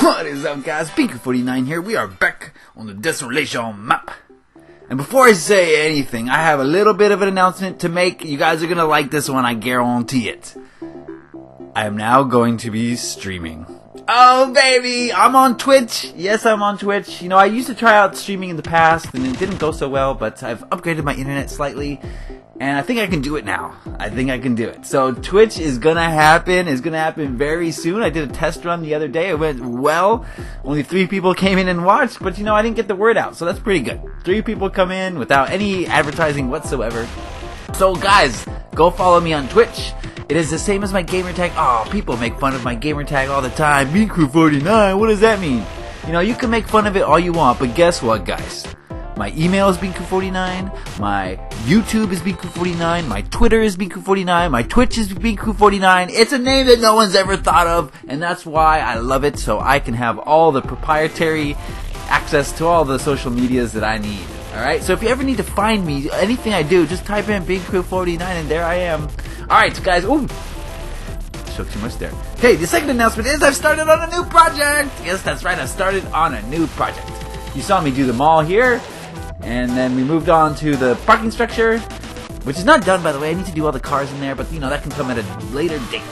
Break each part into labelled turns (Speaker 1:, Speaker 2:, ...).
Speaker 1: What is up, guys? Beancrew49 here. We are back on the Desolation map. And before I say anything, I have a little bit of an announcement to make. You guys are going to like this one, I guarantee it. I am now going to be streaming. Oh, baby! I'm on Twitch. Yes, I'm on Twitch. You know, I used to try out streaming in the past, and it didn't go so well, but I've upgraded my internet slightly, and I think I can do it now. I think I can do it. So, Twitch is gonna happen. It's gonna happen very soon. I did a test run the other day. It went well. Only 3 people came in and watched, but you know, I didn't get the word out, so that's pretty good. 3 people come in without any advertising whatsoever. So, guys, go follow me on Twitch. It is the same as my gamertag. Oh, people make fun of my gamertag all the time. Beancrew49, what does that mean? You know, you can make fun of it all you want, but guess what, guys? My email is Beancrew49, my YouTube is Beancrew49, my Twitter is Beancrew49, my Twitch is Beancrew49. It's a name that no one's ever thought of, and that's why I love it, so I can have all the proprietary access to all the social medias that I need. Alright, so if you ever need to find me, anything I do, just type in Beancrew49 and there I am. Alright, guys. Ooh, shook too much there. Okay, the second announcement is I've started on a new project. Yes, that's right. I've started on a new project. You saw me do the mall here, and then we moved on to the parking structure, which is not done, by the way. I need to do all the cars in there, but you know, that can come at a later date.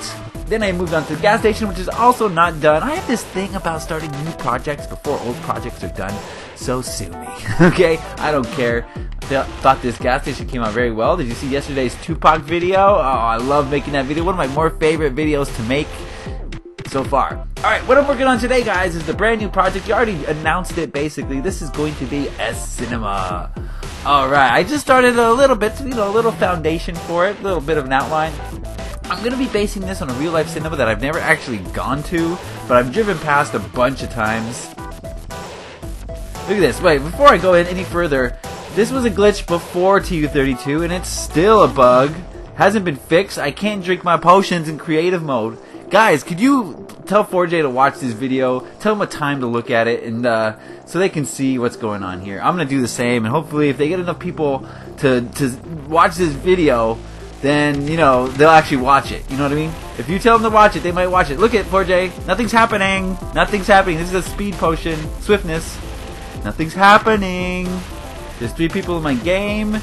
Speaker 1: Then I moved on to the gas station, which is also not done. I have this thing about starting new projects before old projects are done, so sue me. Okay? I don't care. Thought this gas station came out very well. Did you see yesterday's Tupac video? Oh, I love making that video. One of my more favorite videos to make so far. Alright, what I'm working on today, guys, is the brand new project. You already announced it, basically. This is going to be a cinema. Alright, I just started a little bit, you know, a little foundation for it, a little bit of an outline. I'm going to be basing this on a real-life cinema that I've never actually gone to, but I've driven past a bunch of times. Look at this. Wait, before I go in any further, this was a glitch before TU32, and it's still a bug. Hasn't been fixed. I can't drink my potions in creative mode. Guys, could you tell 4J to watch this video? Tell them what time to look at it, and so they can see what's going on here. I'm going to do the same, and hopefully if they get enough people to watch this video, then, you know, they'll actually watch it. You know what I mean? If you tell them to watch it, they might watch it. Look at 4J. Nothing's happening. Nothing's happening. This is a speed potion. Swiftness. Nothing's happening. There's 3 people in my game.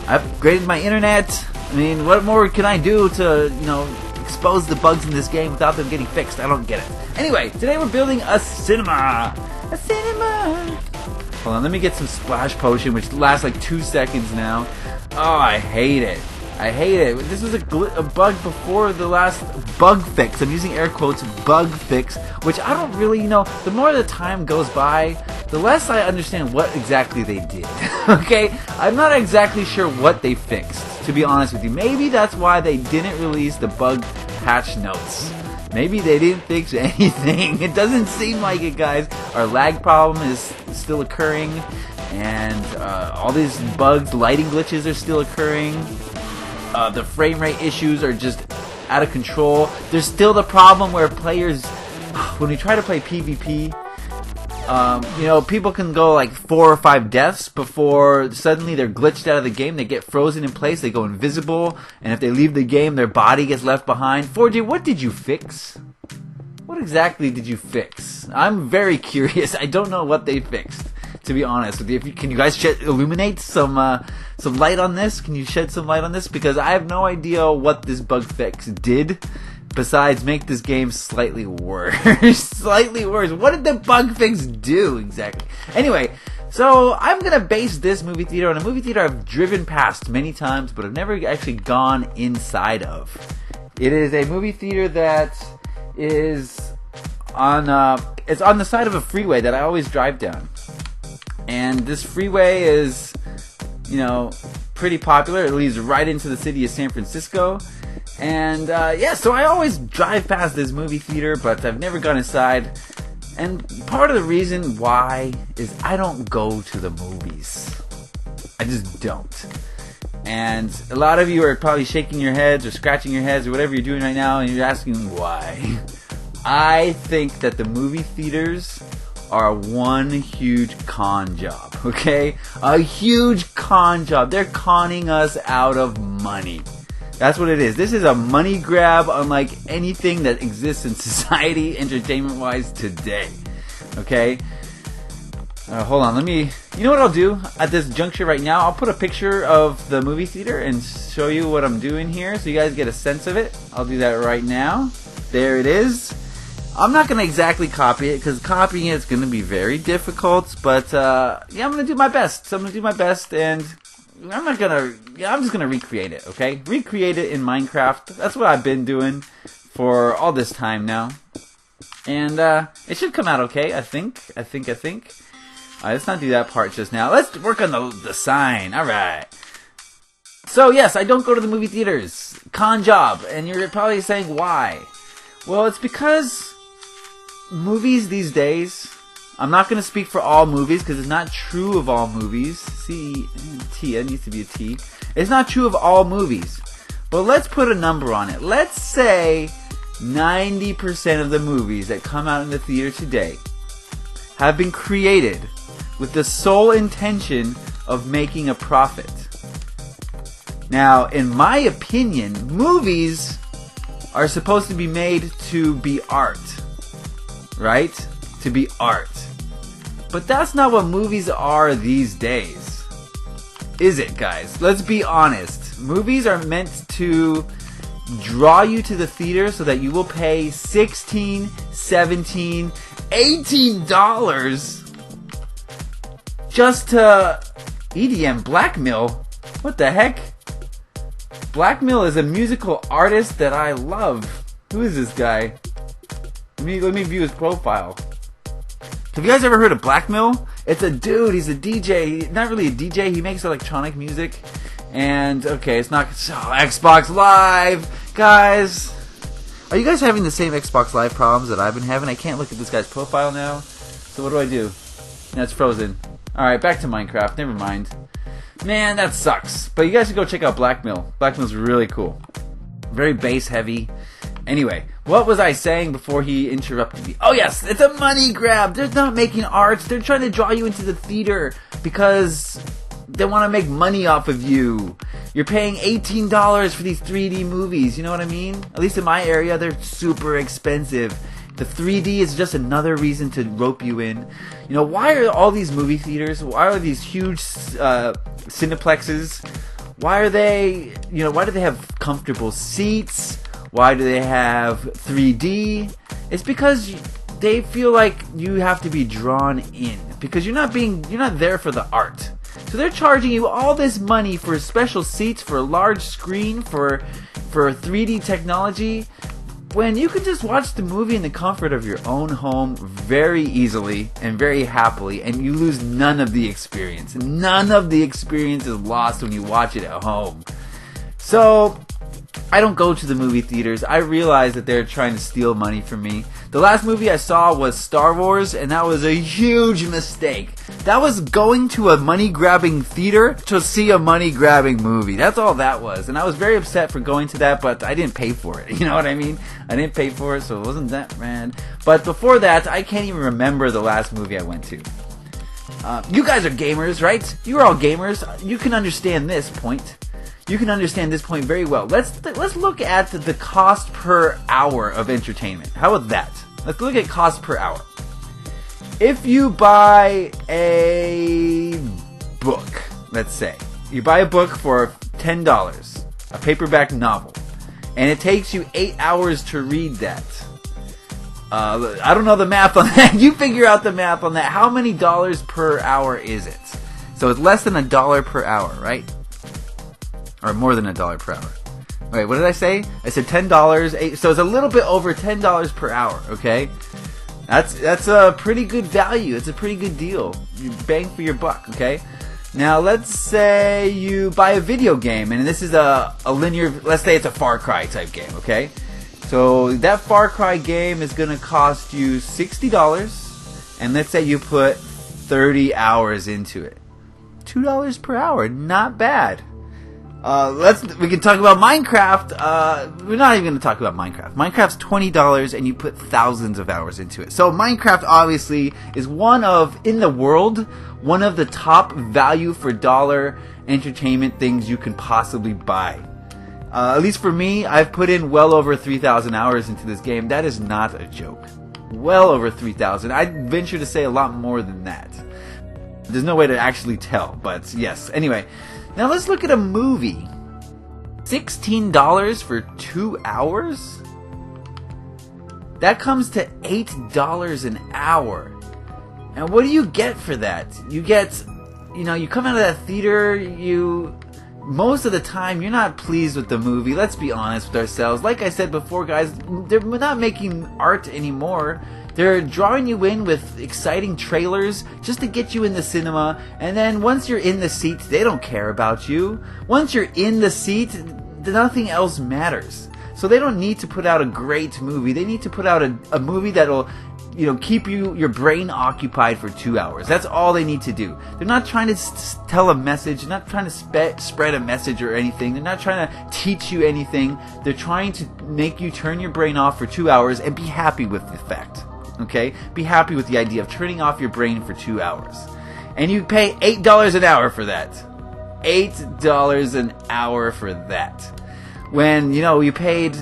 Speaker 1: I've upgraded my internet. I mean, what more can I do to, you know, expose the bugs in this game without them getting fixed? I don't get it. Anyway, today we're building a cinema. A cinema. Hold on, let me get some splash potion, which lasts like 2 seconds now. Oh, I hate it. I hate it. This was a bug before the last bug fix. I'm using air quotes, bug fix, which I don't really, you know, the more the time goes by, the less I understand what exactly they did. Okay? I'm not exactly sure what they fixed, to be honest with you. Maybe that's why they didn't release the bug patch notes. Maybe they didn't fix anything. It doesn't seem like it, guys. Our lag problem is still occurring, and all these bugs, lighting glitches are still occurring. The frame rate issues are just out of control. There's still the problem where players, when we try to play PvP, you know, people can go like 4 or 5 deaths before suddenly they're glitched out of the game. They get frozen in place, they go invisible, and if they leave the game, their body gets left behind. 4J, what did you fix? What exactly did you fix? I'm very curious. I don't know what they fixed, to be honest with you. Can you guys illuminate some light on this? Can you shed some light on this? Because I have no idea what this bug fix did, besides make this game slightly worse. Slightly worse. What did the bug fix do exactly? Anyway, so I'm gonna base this movie theater on a movie theater I've driven past many times, but I've never actually gone inside of. It is a movie theater that is on it's on the side of a freeway that I always drive down. And this freeway is, you know, pretty popular. It leads right into the city of San Francisco. And, yeah, so I always drive past this movie theater, but I've never gone inside. And part of the reason why is I don't go to the movies. I just don't. And a lot of you are probably shaking your heads or scratching your heads or whatever you're doing right now, and you're asking why. I think that the movie theaters are one huge con job, okay? A huge con job. They're conning us out of money. That's what it is. This is a money grab unlike anything that exists in society, entertainment-wise, today. Okay? Hold on, you know what I'll do at this juncture right now? I'll put a picture of the movie theater and show you what I'm doing here so you guys get a sense of it. I'll do that right now. There it is. I'm not going to exactly copy it because copying it is going to be very difficult, but yeah, I'm going to do my best. So I'm going to do my best, and I'm just going to recreate it, okay? Recreate it in Minecraft. That's what I've been doing for all this time now. And it should come out okay, I think. Let's not do that part just now. Let's work on the sign. Alright. So, yes, I don't go to the movie theaters. Con job. And you're probably saying, why? Well, it's because movies these days, I'm not going to speak for all movies because it's not true of all movies. T, it needs to be a T. It's not true of all movies. But let's put a number on it. Let's say 90% of the movies that come out in the theater today have been created with the sole intention of making a profit. Now, in my opinion, movies are supposed to be made to be art. Right? To be art. But that's not what movies are these days. Is it, guys? Let's be honest. Movies are meant to draw you to the theater so that you will pay $16, $17, $18 just to EDM blackmail. What the heck? Blackmail is a musical artist that I love. Who is this guy? Let me view his profile. Have you guys ever heard of Blackmail? It's a dude. He's a DJ. Not really a DJ. He makes electronic music. And okay, it's not Xbox Live, guys. Are you guys having the same Xbox Live problems that I've been having? I can't look at this guy's profile now. So what do I do? Yeah, it's frozen. Alright, back to Minecraft. Never mind. Man, that sucks. But you guys should go check out Blackmail. Blackmail's really cool. Very bass heavy. Anyway, what was I saying before he interrupted me? Oh yes, it's a money grab. They're not making art. They're trying to draw you into the theater because they want to make money off of you. You're paying $18 for these 3D movies. You know what I mean? At least in my area, they're super expensive. The 3D is just another reason to rope you in. You know, why are all these movie theaters, why are these huge cineplexes, why do they have comfortable seats? Why do they have 3D? It's because they feel like you have to be drawn in. Because you're not there for the art. So they're charging you all this money for special seats, for a large screen, for 3D technology, when you could just watch the movie in the comfort of your own home very easily and very happily, and you lose none of the experience. None of the experience is lost when you watch it at home. So, I don't go to the movie theaters. I realize that they're trying to steal money from me. The last movie I saw was Star Wars, and that was a huge mistake. That was going to a money-grabbing theater to see a money-grabbing movie. That's all that was. And I was very upset for going to that, but I didn't pay for it. You know what I mean? I didn't pay for it, so it wasn't that bad. But before that, I can't even remember the last movie I went to. You guys are gamers, right? You're all gamers. You can understand this point. You can understand this point very well. Let's look at the cost per hour of entertainment. How about that? Let's look at cost per hour. If you buy a book, let's say, you buy a book for $10, a paperback novel, and it takes you 8 hours to read that. I don't know the math on that. You figure out the math on that. How many dollars per hour is it? So it's less than $1 per hour, right? Or more than $1 per hour. Wait, what did I say? I said $10. So it's a little bit over $10 per hour. Okay, that's a pretty good value. It's a pretty good deal. You bang for your buck. Okay. Now let's say you buy a video game, and this is a linear. Let's say it's a Far Cry type game. Okay. So that Far Cry game is going to cost you $60, and let's say you put 30 hours into it. $2 per hour, not bad. We can talk about Minecraft. We're not even going to talk about Minecraft. Minecraft's $20 and you put thousands of hours into it. So Minecraft obviously is in the world, one of the top value for dollar entertainment things you can possibly buy. At least for me, I've put in well over 3,000 hours into this game. That is not a joke. well over 3,000. I'd venture to say a lot more than that. There's no way to actually tell, but yes. Anyway, now let's look at a movie. $16 for 2 hours? That comes to $8 an hour. And what do you get for that? You get, you come out of that theater, most of the time, you're not pleased with the movie. Let's be honest with ourselves. Like I said before, guys, they're not making art anymore. They're drawing you in with exciting trailers just to get you in the cinema. And then once you're in the seat, they don't care about you. Once you're in the seat, nothing else matters. So they don't need to put out a great movie. They need to put out a movie that'll keep your brain occupied for 2 hours. That's all they need to do. They're not trying to tell a message. They're not trying to spread a message or anything. They're not trying to teach you anything. They're trying to make you turn your brain off for 2 hours and be happy with the fact. Okay? Be happy with the idea of turning off your brain for 2 hours. And you pay $8 an hour for that. $8 an hour for that. When, you paid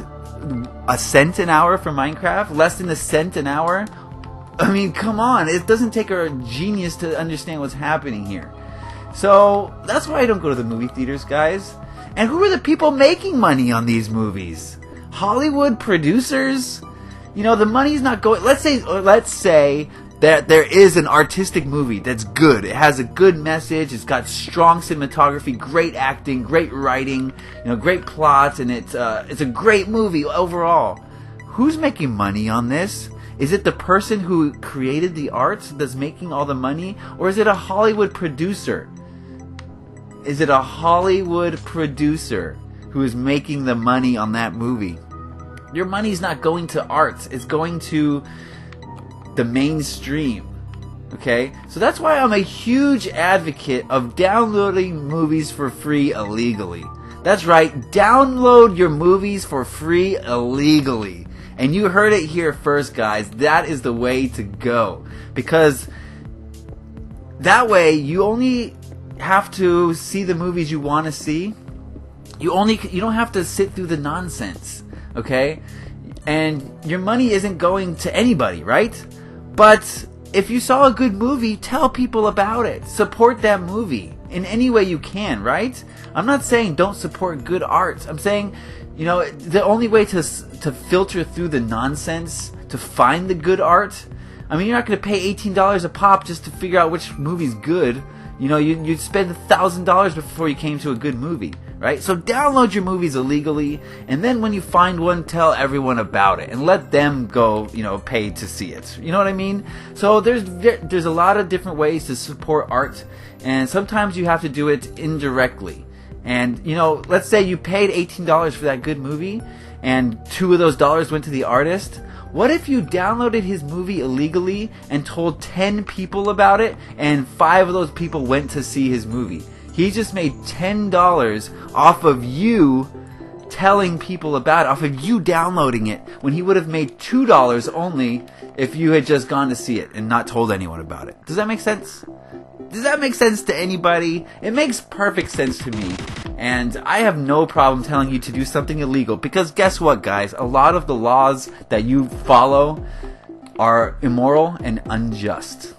Speaker 1: a cent an hour for Minecraft, less than a cent an hour. I mean, come on. It doesn't take a genius to understand what's happening here. So, that's why I don't go to the movie theaters, guys. And who are the people making money on these movies? Hollywood producers? The money's not going... Let's say that there is an artistic movie that's good. It has a good message. It's got strong cinematography, great acting, great writing, great plots, and it's a great movie overall. Who's making money on this? Is it the person who created the art that's making all the money, or is it a Hollywood producer? Is it a Hollywood producer who is making the money on that movie? Your money's not going to art. It's going to the mainstream. Okay? So that's why I'm a huge advocate of downloading movies for free illegally. That's right. Download your movies for free illegally. And you heard it here first, guys. That is the way to go. Because that way you only have to see the movies you want to see. You don't have to sit through the nonsense. Okay? And your money isn't going to anybody, right? But if you saw a good movie, tell people about it. Support that movie in any way you can, right? I'm not saying don't support good art. I'm saying, the only way to filter through the nonsense, to find the good art, I mean, you're not going to pay $18 a pop just to figure out which movie's good. You'd spend $1,000 before you came to a good movie, right? So download your movies illegally, and then when you find one, tell everyone about it, and let them go, pay to see it. You know what I mean? So there's a lot of different ways to support art, and sometimes you have to do it indirectly. And, let's say you paid $18 for that good movie, and $2 of those dollars went to the artist. What if you downloaded his movie illegally and told 10 people about it, and 5 of those people went to see his movie? He just made $10 off of you telling people about it, off of you downloading it, when he would have made $2 only if you had just gone to see it and not told anyone about it. Does that make sense? Does that make sense to anybody? It makes perfect sense to me. And I have no problem telling you to do something illegal, because guess what, guys? A lot of the laws that you follow are immoral and unjust.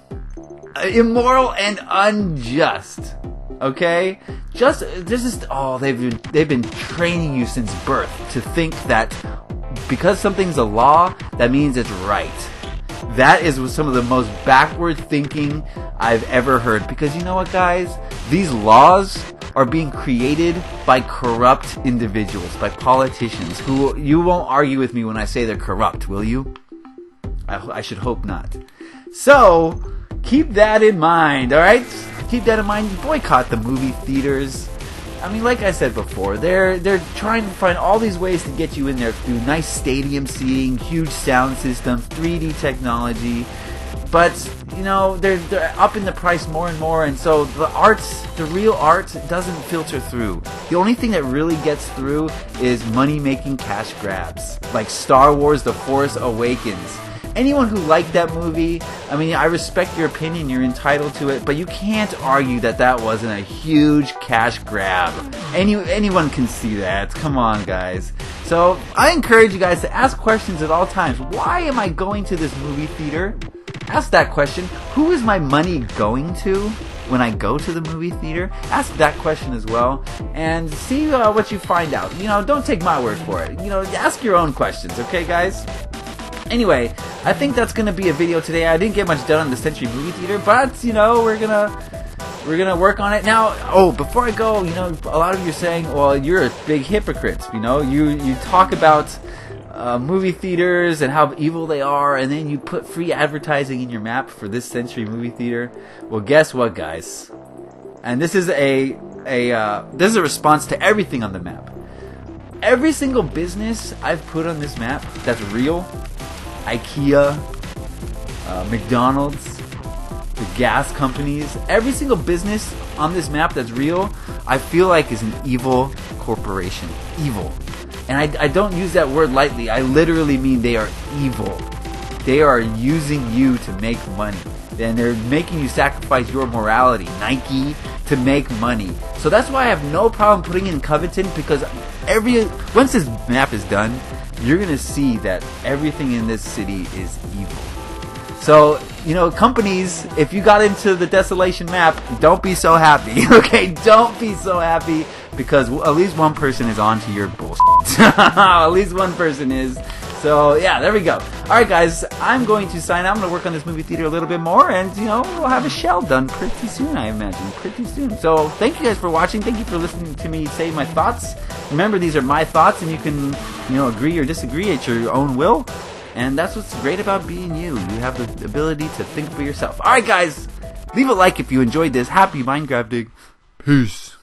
Speaker 1: Immoral and unjust. Okay? They've been training you since birth to think that because something's a law, that means it's right. That is some of the most backward thinking I've ever heard. Because you know what, guys? These laws are being created by corrupt individuals, by politicians, who you won't argue with me when I say they're corrupt, will you? I should hope not. So, keep that in mind, alright? Keep that in mind. Boycott the movie theaters. I mean, like I said before, they're trying to find all these ways to get you in there through nice stadium seating, huge sound systems, 3D technology. But, they're upping the price more and more, and so the real art doesn't filter through. The only thing that really gets through is money-making cash grabs, like Star Wars The Force Awakens. Anyone who liked that movie, I mean, I respect your opinion, you're entitled to it, but you can't argue that wasn't a huge cash grab. Anyone can see that. Come on, guys. So I encourage you guys to ask questions at all times. Why am I going to this movie theater? Ask that question. Who is my money going to when I go to the movie theater? Ask that question as well, and see what you find out. Don't take my word for it. Ask your own questions, okay, guys? Anyway, I think that's gonna be a video today. I didn't get much done on the Century movie theater, but we're gonna work on it now. Oh, before I go, a lot of you are saying, well, you're a big hypocrite. You talk about movie theaters and how evil they are, and then you put free advertising in your map for this Century movie theater. Well, guess what, guys? And this is a response to everything on the map. Every single business I've put on this map that's real, IKEA, McDonald's, the gas companies, every single business on this map that's real, I feel like is an evil corporation. Evil. And I don't use that word lightly. I literally mean they are evil. They are using you to make money. And they're making you sacrifice your morality, Nike, to make money. So that's why I have no problem putting in Coveton, because once this map is done, you're going to see that everything in this city is evil. So, companies, if you got into the Desolation map, don't be so happy, okay? Don't be so happy, because at least one person is onto your bullshit. At least one person is. So, yeah, there we go. Alright, guys, I'm going to sign out. I'm going to work on this movie theater a little bit more, and, we'll have a shell done pretty soon, I imagine. Pretty soon. So, thank you guys for watching. Thank you for listening to me say my thoughts. Remember, these are my thoughts, and you can, agree or disagree at your own will. And that's what's great about being you. You have the ability to think for yourself. Alright, guys, leave a like if you enjoyed this. Happy Minecrafting. Peace.